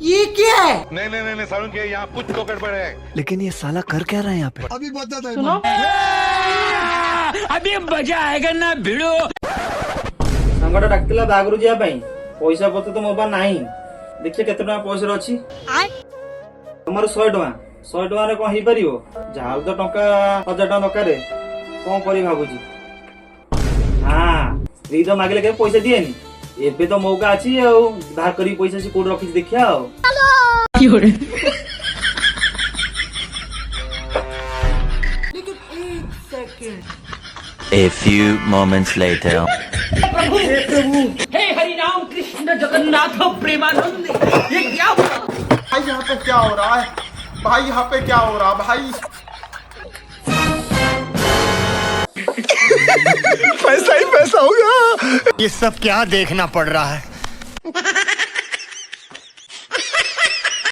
ये क्या है? नहीं सारुण के यहाँ कुछ तो गड़बड़ है। लेकिन ये साला कर क्या रहा है यहाँ पे? अभी बता दे। सुनो, अभी मजा आएगा ना भिड़ो। सांगटा डाकिला बागरु जिया पई पैसा पत्र तो मो बा नाही। देखिए केते टका पैसा अछि हमर 100 टका रे कोन ही परियो जाल तो टका 1000 टका दकारे कोन करी भाबुजी। हां स्त्री तो मागले के पैसा दिएनी एबे तो मौका अछि आ बाहर करी पैसा से कोड रखि देखिया आ लेकिन एक second. A few moments later. हे हरि राम कृष्ण जगन्नाथ प्रेमानंद, ये क्या हुआ? भाई यहाँ पे क्या हो रहा है? भाई यहाँ पे क्या हो रहा है भाई? पैसा ही पैसा होगा। ये सब क्या देखना पड़ रहा है?